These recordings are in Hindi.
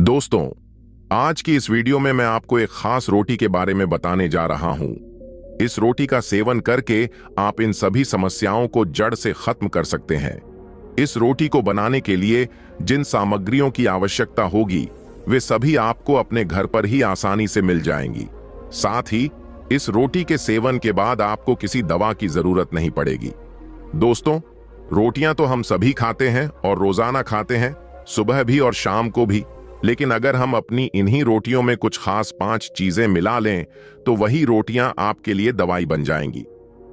दोस्तों, आज की इस वीडियो में मैं आपको एक खास रोटी के बारे में बताने जा रहा हूं। इस रोटी का सेवन करके आप इन सभी समस्याओं को जड़ से खत्म कर सकते हैं। इस रोटी को बनाने के लिए जिन सामग्रियों की आवश्यकता होगी वे सभी आपको अपने घर पर ही आसानी से मिल जाएंगी। साथ ही इस रोटी के सेवन के बाद आपको किसी दवा की जरूरत नहीं पड़ेगी। दोस्तों, रोटियां तो हम सभी खाते हैं और रोजाना खाते हैं, सुबह भी और शाम को भी। लेकिन अगर हम अपनी इन्हीं रोटियों में कुछ खास 5 चीजें मिला लें तो वही रोटियां आपके लिए दवाई बन जाएंगी।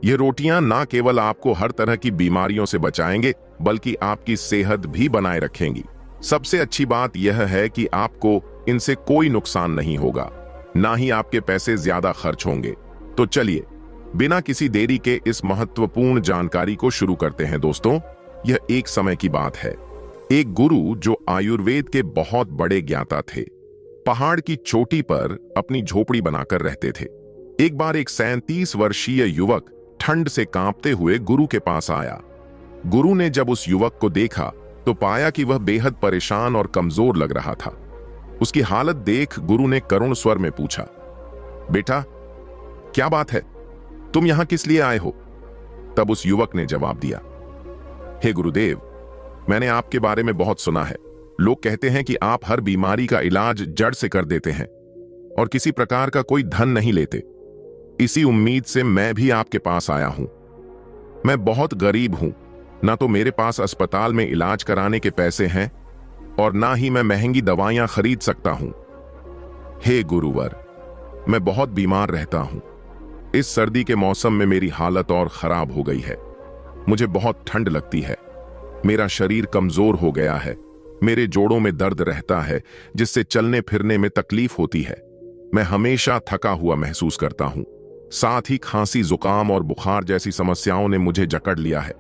ये रोटियां ना केवल आपको हर तरह की बीमारियों से बचाएंगे बल्कि आपकी सेहत भी बनाए रखेंगी। सबसे अच्छी बात यह है कि आपको इनसे कोई नुकसान नहीं होगा, ना ही आपके पैसे ज्यादा खर्च होंगे। तो चलिए बिना किसी देरी के इस महत्वपूर्ण जानकारी को शुरू करते हैं। दोस्तों, यह एक समय की बात है। एक गुरु जो आयुर्वेद के बहुत बड़े ज्ञाता थे, पहाड़ की चोटी पर अपनी झोपड़ी बनाकर रहते थे। एक बार एक 37 वर्षीय युवक ठंड से कांपते हुए गुरु के पास आया। गुरु ने जब उस युवक को देखा तो पाया कि वह बेहद परेशान और कमजोर लग रहा था। उसकी हालत देख गुरु ने करुण स्वर में पूछा, बेटा, क्या बात है? तुम यहां किस लिए आए हो? तब उस युवक ने जवाब दिया, हे गुरुदेव, मैंने आपके बारे में बहुत सुना है। लोग कहते हैं कि आप हर बीमारी का इलाज जड़ से कर देते हैं और किसी प्रकार का कोई धन नहीं लेते। इसी उम्मीद से मैं भी आपके पास आया हूं। मैं बहुत गरीब हूं, ना तो मेरे पास अस्पताल में इलाज कराने के पैसे हैं और ना ही मैं महंगी दवाइयां खरीद सकता हूं। हे गुरुवर, मैं बहुत बीमार रहता हूं। इस सर्दी के मौसम में मेरी हालत और खराब हो गई है। मुझे बहुत ठंड लगती है। मेरा शरीर कमजोर हो गया है। मेरे जोड़ों में दर्द रहता है जिससे चलने फिरने में तकलीफ होती है। मैं हमेशा थका हुआ महसूस करता हूं। साथ ही खांसी, जुकाम और बुखार जैसी समस्याओं ने मुझे जकड़ लिया है।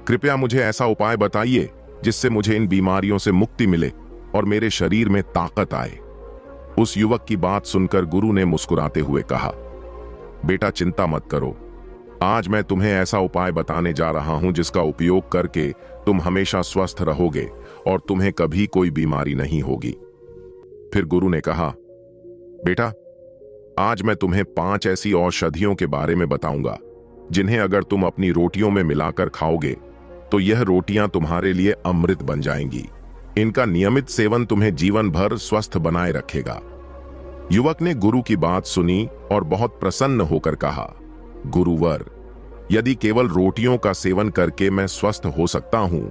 कृपया मुझे ऐसा उपाय बताइए जिससे मुझे इन बीमारियों से मुक्ति मिले और मेरे शरीर में ताकत आए। उस युवक की बात सुनकर गुरु ने मुस्कुराते हुए कहा, बेटा, चिंता मत करो। आज मैं तुम्हें ऐसा उपाय बताने जा रहा हूं जिसका उपयोग करके तुम हमेशा स्वस्थ रहोगे और तुम्हें कभी कोई बीमारी नहीं होगी। फिर गुरु ने कहा, बेटा, आज मैं तुम्हें 5 ऐसी औषधियों के बारे में बताऊंगा जिन्हें अगर तुम अपनी रोटियों में मिलाकर खाओगे तो यह रोटियां तुम्हारे लिए अमृत बन जाएंगी। इनका नियमित सेवन तुम्हें जीवन भर स्वस्थ बनाए रखेगा। युवक ने गुरु की बात सुनी और बहुत प्रसन्न होकर कहा, गुरुवर, यदि केवल रोटियों का सेवन करके मैं स्वस्थ हो सकता हूं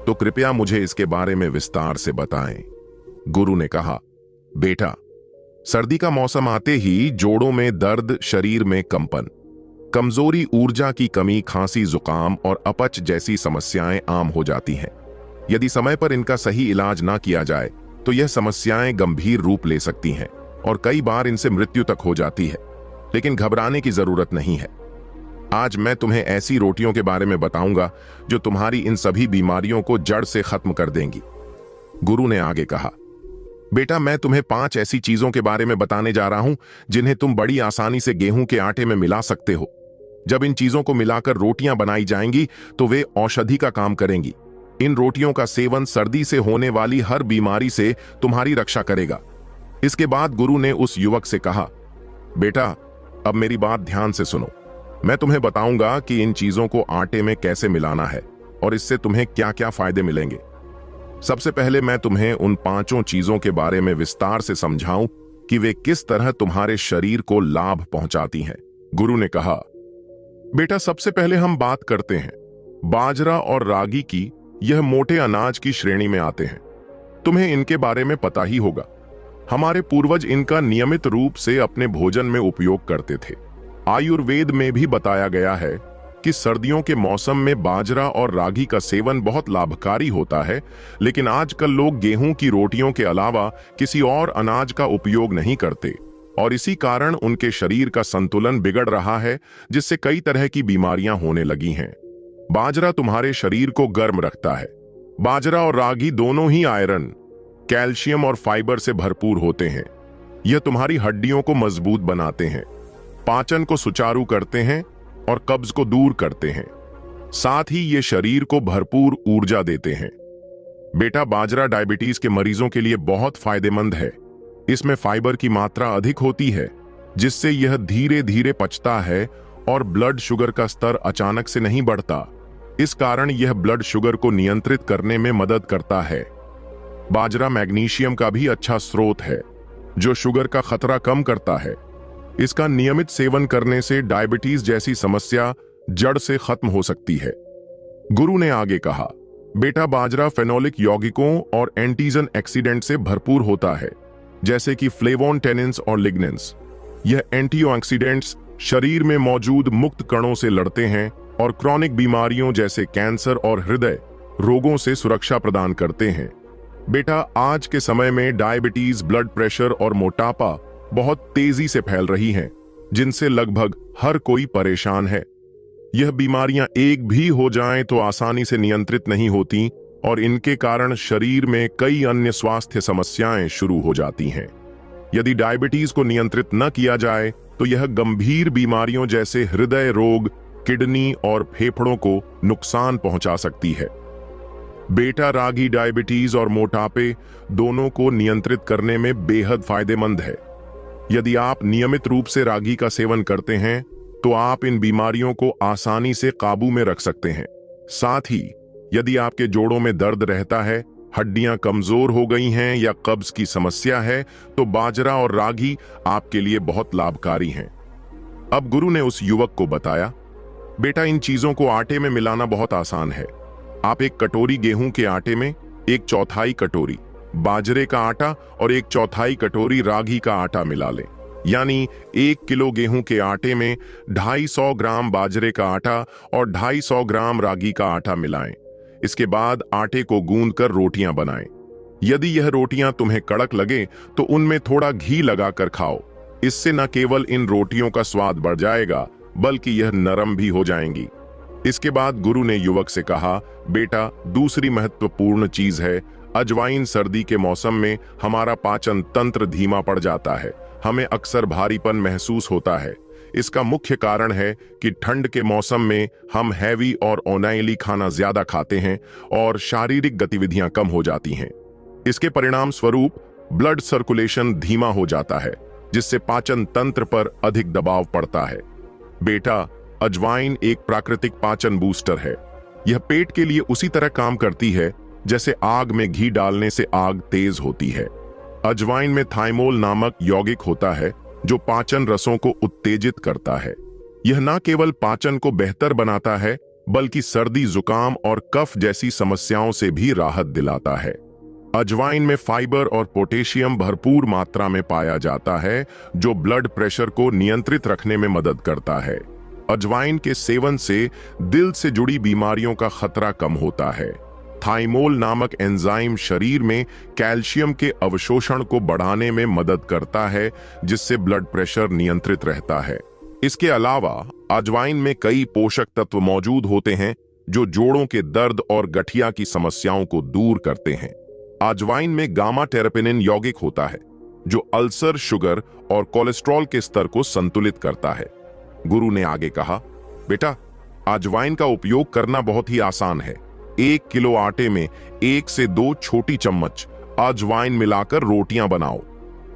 तो कृपया मुझे इसके बारे में विस्तार से बताएं। गुरु ने कहा, बेटा, सर्दी का मौसम आते ही जोड़ों में दर्द, शरीर में कंपन, कमजोरी, ऊर्जा की कमी, खांसी, जुकाम और अपच जैसी समस्याएं आम हो जाती हैं। यदि समय पर इनका सही इलाज ना किया जाए तो यह समस्याएं गंभीर रूप ले सकती हैं और कई बार इनसे मृत्यु तक हो जाती है। लेकिन घबराने की जरूरत नहीं है। आज मैं तुम्हें ऐसी रोटियों के बारे में बताऊंगा जो तुम्हारी इन सभी बीमारियों को जड़ से खत्म कर देंगी। गुरु ने आगे कहा, बेटा, मैं तुम्हें 5 ऐसी चीजों के बारे में बताने जा रहा हूं जिन्हें तुम बड़ी आसानी से गेहूं के आटे में मिला सकते हो। जब इन चीजों को मिलाकर रोटियां बनाई जाएंगी तो वे औषधि का काम करेंगी। इन रोटियों का सेवन सर्दी से होने वाली हर बीमारी से तुम्हारी रक्षा करेगा। इसके बाद गुरु ने उस युवक से कहा, बेटा, अब मेरी बात ध्यान से सुनो। मैं तुम्हें बताऊंगा कि इन चीजों को आटे में कैसे मिलाना है और इससे तुम्हें क्या क्या फायदे मिलेंगे। सबसे पहले मैं तुम्हें उन 5 चीजों के बारे में विस्तार से समझाऊं कि वे किस तरह तुम्हारे शरीर को लाभ पहुंचाती हैं। गुरु ने कहा, बेटा, सबसे पहले हम बात करते हैं बाजरा और रागी की। यह मोटे अनाज की श्रेणी में आते हैं। तुम्हें इनके बारे में पता ही होगा। हमारे पूर्वज इनका नियमित रूप से अपने भोजन में उपयोग करते थे। आयुर्वेद में भी बताया गया है कि सर्दियों के मौसम में बाजरा और रागी का सेवन बहुत लाभकारी होता है। लेकिन आजकल लोग गेहूं की रोटियों के अलावा किसी और अनाज का उपयोग नहीं करते और इसी कारण उनके शरीर का संतुलन बिगड़ रहा है, जिससे कई तरह की बीमारियां होने लगी हैं। बाजरा तुम्हारे शरीर को गर्म रखता है। बाजरा और रागी दोनों ही आयरन, कैल्शियम और फाइबर से भरपूर होते हैं। यह तुम्हारी हड्डियों को मजबूत बनाते हैं, पाचन को सुचारू करते हैं और कब्ज को दूर करते हैं। साथ ही ये शरीर को भरपूर ऊर्जा देते हैं। बेटा, बाजरा डायबिटीज के मरीजों के लिए बहुत फायदेमंद है। इसमें फाइबर की मात्रा अधिक होती है, जिससे यह धीरे धीरे पचता है और ब्लड शुगर का स्तर अचानक से नहीं बढ़ता। इस कारण यह ब्लड शुगर को नियंत्रित करने में मदद करता है। बाजरा मैग्नीशियम का भी अच्छा स्रोत है, जो शुगर का खतरा कम करता है। इसका नियमित सेवन करने से डायबिटीज जैसी समस्या जड़ से खत्म हो सकती है। गुरु ने आगे कहा, बेटा, बाजरा फेनोलिक यौगिकों और एंटीजन ऑक्सीडेंट से भरपूर होता है, जैसे कि फ्लेवोन टेनिन्स और लिग्नेंस। यह एंटीऑक्सीडेंट्स शरीर में मौजूद मुक्त कणों से लड़ते हैं और क्रॉनिक बीमारियों जैसे कैंसर और हृदय रोगों से सुरक्षा प्रदान करते हैं। बेटा, आज के समय में डायबिटीज, ब्लड प्रेशर और मोटापा बहुत तेजी से फैल रही हैं, जिनसे लगभग हर कोई परेशान है। यह बीमारियां एक भी हो जाएं तो आसानी से नियंत्रित नहीं होती और इनके कारण शरीर में कई अन्य स्वास्थ्य समस्याएं शुरू हो जाती हैं। यदि डायबिटीज को नियंत्रित न किया जाए तो यह गंभीर बीमारियों जैसे हृदय रोग, किडनी और फेफड़ों को नुकसान पहुंचा सकती है। बेटा, रागी डायबिटीज और मोटापे दोनों को नियंत्रित करने में बेहद फायदेमंद है। यदि आप नियमित रूप से रागी का सेवन करते हैं तो आप इन बीमारियों को आसानी से काबू में रख सकते हैं। साथ ही यदि आपके जोड़ों में दर्द रहता है, हड्डियां कमजोर हो गई हैं या कब्ज की समस्या है, तो बाजरा और रागी आपके लिए बहुत लाभकारी हैं। अब गुरु ने उस युवक को बताया, बेटा, इन चीजों को आटे में मिलाना बहुत आसान है। आप एक कटोरी गेहूं के आटे में 1/4 कटोरी बाजरे का आटा और 1/4 कटोरी रागी का आटा मिला लें। यानी 1 किलो गेहूं के आटे में 250 ग्राम बाजरे का आटा और 250 ग्राम रागी का आटा मिलाएं। इसके बाद आटे को गूंदकर रोटियां बनाएं। यदि यह रोटियां तुम्हें कड़क लगे तो उनमें थोड़ा घी लगाकर खाओ। इससे न केवल इन रोटियों का स्वाद बढ़ जाएगा, बल्कि यह नरम भी हो जाएंगी। इसके बाद गुरु ने युवक से कहा, बेटा, दूसरी महत्वपूर्ण चीज है अजवाइन। सर्दी के मौसम में हमारा पाचन तंत्र धीमा पड़ जाता है, हमें अक्सर भारीपन महसूस होता है। इसका मुख्य कारण है कि ठंड के मौसम में हम हैवी और ऑयली खाना ज्यादा खाते हैं और शारीरिक गतिविधियां कम हो जाती हैं। इसके परिणाम स्वरूप ब्लड सर्कुलेशन धीमा हो जाता है, जिससे पाचन तंत्र पर अधिक दबाव पड़ता है। बेटा, अजवाइन एक प्राकृतिक पाचन बूस्टर है। यह पेट के लिए उसी तरह काम करती है जैसे आग में घी डालने से आग तेज होती है। अजवाइन में थाइमोल नामक यौगिक होता है जो पाचन रसों को उत्तेजित करता है। यह न केवल पाचन को बेहतर बनाता है, बल्कि सर्दी, जुकाम और कफ जैसी समस्याओं से भी राहत दिलाता है। अजवाइन में फाइबर और पोटेशियम भरपूर मात्रा में पाया जाता है, जो ब्लड प्रेशर को नियंत्रित रखने में मदद करता है। अजवाइन के सेवन से दिल से जुड़ी बीमारियों का खतरा कम होता है। थाइमोल नामक एंजाइम शरीर में कैल्शियम के अवशोषण को बढ़ाने में मदद करता है, जिससे ब्लड प्रेशर नियंत्रित रहता है। इसके अलावा अजवाइन में कई पोषक तत्व मौजूद होते हैं जो जोड़ों के दर्द और गठिया की समस्याओं को दूर करते हैं। अजवाइन में गामा टेरेपेनिन यौगिक होता है, जो अल्सर, शुगर और कोलेस्ट्रॉल के स्तर को संतुलित करता है। गुरु ने आगे कहा, बेटा, अजवाइन का उपयोग करना बहुत ही आसान है। 1 किलो आटे में 1 से 2 छोटी चम्मच अजवाइन मिलाकर रोटियां बनाओ।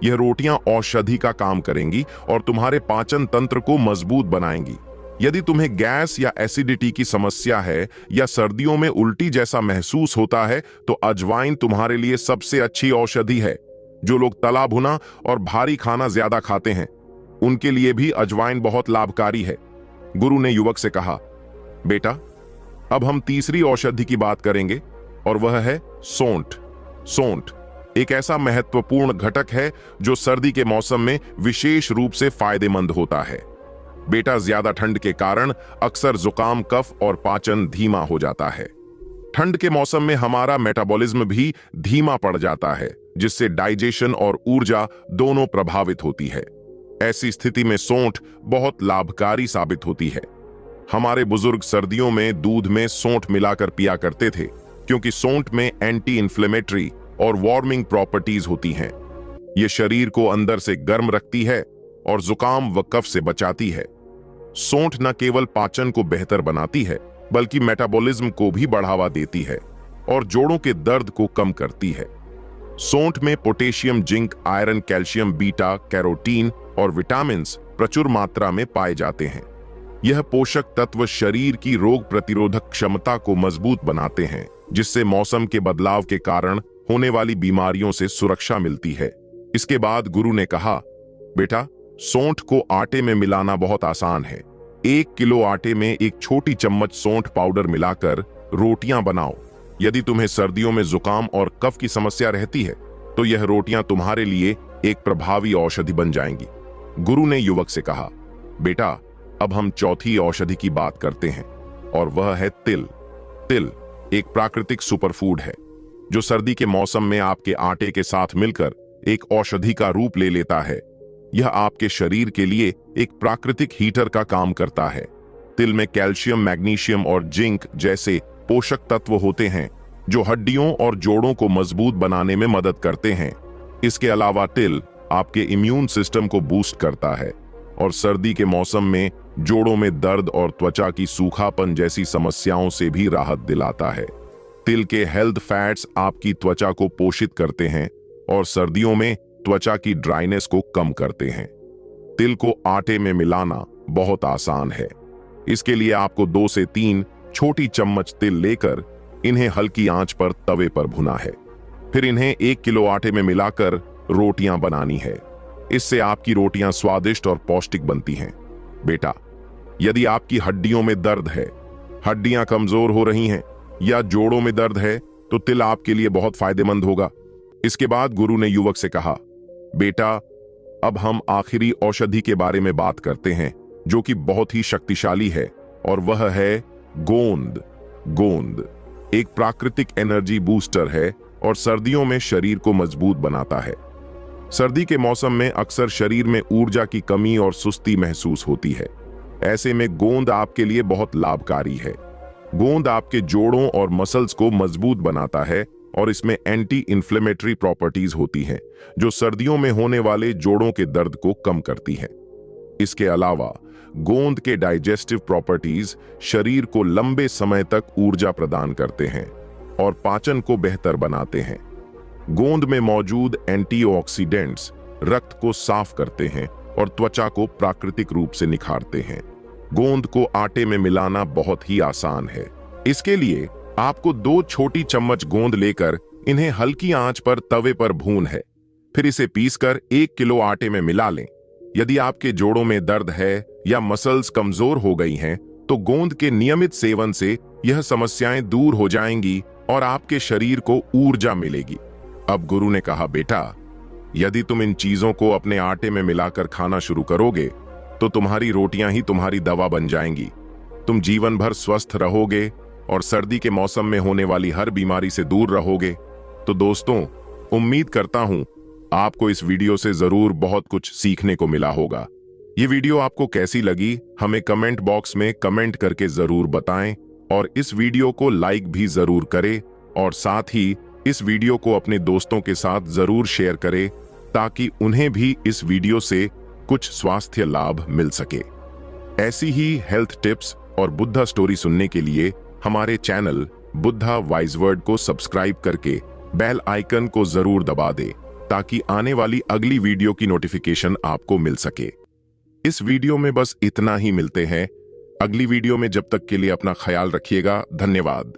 यह रोटियां औषधि का काम करेंगी और तुम्हारे पाचन तंत्र को मजबूत बनाएंगी। यदि तुम्हें गैस या एसिडिटी की समस्या है या सर्दियों में उल्टी जैसा महसूस होता है, तो अजवाइन तुम्हारे लिए सबसे अच्छी औषधि है। जो लोग तला भुना और भारी खाना ज्यादा खाते हैं, उनके लिए भी अजवाइन बहुत लाभकारी है। गुरु ने युवक से कहा, बेटा, अब हम तीसरी औषधि की बात करेंगे और वह है सौंठ। सौंठ एक ऐसा महत्वपूर्ण घटक है जो सर्दी के मौसम में विशेष रूप से फायदेमंद होता है। बेटा, ज्यादा ठंड के कारण अक्सर जुकाम, कफ और पाचन धीमा हो जाता है। ठंड के मौसम में हमारा मेटाबॉलिज्म भी धीमा पड़ जाता है, जिससे डाइजेशन और ऊर्जा दोनों प्रभावित होती है। ऐसी स्थिति में सौंठ बहुत लाभकारी साबित होती है। हमारे बुजुर्ग सर्दियों में दूध में सौंठ मिलाकर पिया करते थे, क्योंकि सौंठ में एंटी इन्फ्लेमेटरी और वार्मिंग प्रॉपर्टीज होती हैं। यह शरीर को अंदर से गर्म रखती है और जुकाम व कफ से बचाती है। सौंठ न केवल पाचन को बेहतर बनाती है, बल्कि मेटाबॉलिज्म को भी बढ़ावा देती है और जोड़ों के दर्द को कम करती है। सौंठ में potassium, zinc, iron, calcium, beta carotene और विटामिन प्रचुर मात्रा में पाए जाते हैं। यह पोषक तत्व शरीर की रोग प्रतिरोधक क्षमता को मजबूत बनाते हैं, जिससे मौसम के बदलाव के कारण होने वाली बीमारियों से सुरक्षा मिलती है। इसके बाद गुरु ने कहा, बेटा, सौंठ को आटे में मिलाना बहुत आसान है। 1 किलो आटे में एक छोटी चम्मच सौंठ पाउडर मिलाकर रोटियां बनाओ। यदि तुम्हें सर्दियों में जुकाम और कफ की समस्या रहती है तो यह रोटियां तुम्हारे लिए एक प्रभावी औषधि बन जाएंगी। गुरु ने युवक से कहा, बेटा, अब हम चौथी औषधि की बात करते हैं और वह है तिल। तिल एक प्राकृतिक सुपरफूड है जो सर्दी के मौसम में आपके आटे के साथ मिलकर एक औषधि का रूप ले लेता है। यह आपके शरीर के लिए एक प्राकृतिक हीटर का काम करता है। तिल में कैल्शियम, मैग्नीशियम और जिंक जैसे पोषक तत्व होते हैं जो हड्डियों और जोड़ों को मजबूत बनाने में मदद करते हैं। इसके अलावा तिल आपके इम्यून सिस्टम को बूस्ट करता है और सर्दी के मौसम में जोड़ों में दर्द और त्वचा की सूखापन जैसी समस्याओं से भी राहत दिलाता है। तिल के हेल्थ फैट्स आपकी त्वचा को पोषित करते हैं और सर्दियों में त्वचा की ड्राइनेस को कम करते हैं। तिल को आटे में मिलाना बहुत आसान है। इसके लिए आपको 2 से 3 छोटी चम्मच तिल लेकर इन्हें हल्की आंच पर तवे पर भुना है। फिर इन्हें 1 किलो आटे में मिलाकर रोटियां बनानी है। इससे आपकी रोटियां स्वादिष्ट और पौष्टिक बनती हैं। बेटा, यदि आपकी हड्डियों में दर्द है, हड्डियां कमजोर हो रही हैं या जोड़ों में दर्द है तो तिल आपके लिए बहुत फायदेमंद होगा। इसके बाद गुरु ने युवक से कहा, बेटा, अब हम आखिरी औषधि के बारे में बात करते हैं जो कि बहुत ही शक्तिशाली है और वह है गोंद। गोंद एक प्राकृतिक एनर्जी बूस्टर है और सर्दियों में शरीर को मजबूत बनाता है। सर्दी के मौसम में अक्सर शरीर में ऊर्जा की कमी और सुस्ती महसूस होती है। ऐसे में गोंद आपके लिए बहुत लाभकारी है। गोंद आपके जोड़ों और मसल्स को मजबूत बनाता है और इसमें एंटी इंफ्लेमेटरी प्रॉपर्टीज होती हैं जो सर्दियों में होने वाले जोड़ों के दर्द को कम करती हैं। इसके अलावा गोंद के डाइजेस्टिव प्रॉपर्टीज शरीर को लंबे समय तक ऊर्जा प्रदान करते हैं और पाचन को बेहतर बनाते हैं। गोंद में मौजूद एंटीऑक्सीडेंट्स रक्त को साफ करते हैं और त्वचा को प्राकृतिक रूप से निखारते हैं। गोंद को आटे में मिलाना बहुत ही आसान है। इसके लिए आपको 2 छोटी चम्मच गोंद लेकर इन्हें हल्की आंच पर तवे पर भून है। फिर इसे पीसकर 1 किलो आटे में मिला लें। यदि आपके जोड़ों में दर्द है या मसल्स कमजोर हो गई हैं, तो गोंद के नियमित सेवन से यह समस्याएं दूर हो जाएंगी और आपके शरीर को ऊर्जा मिलेगी। अब गुरु ने कहा, बेटा, यदि तुम इन चीजों को अपने आटे में मिलाकर खाना शुरू करोगे तो तुम्हारी रोटियां ही तुम्हारी दवा बन जाएंगी। तुम जीवन भर स्वस्थ रहोगे और सर्दी के मौसम में होने वाली हर बीमारी से दूर रहोगे। तो दोस्तों, उम्मीद करता हूं आपको इस वीडियो से जरूर बहुत कुछ सीखने को मिला होगा। ये वीडियो आपको कैसी लगी हमें कमेंट बॉक्स में कमेंट करके जरूर बताएं और इस वीडियो को लाइक भी जरूर करें और साथ ही इस वीडियो को अपने दोस्तों के साथ जरूर शेयर करें ताकि उन्हें भी इस वीडियो से कुछ स्वास्थ्य लाभ मिल सके। ऐसी ही हेल्थ टिप्स और बुद्धा स्टोरी सुनने के लिए हमारे चैनल बुद्धा वाइज वर्ड को सब्सक्राइब करके बेल आइकन को जरूर दबा दे ताकि आने वाली अगली वीडियो की नोटिफिकेशन आपको मिल सके। इस वीडियो में बस इतना ही। मिलते हैं अगली वीडियो में। जब तक के लिए अपना ख्याल रखिएगा। धन्यवाद।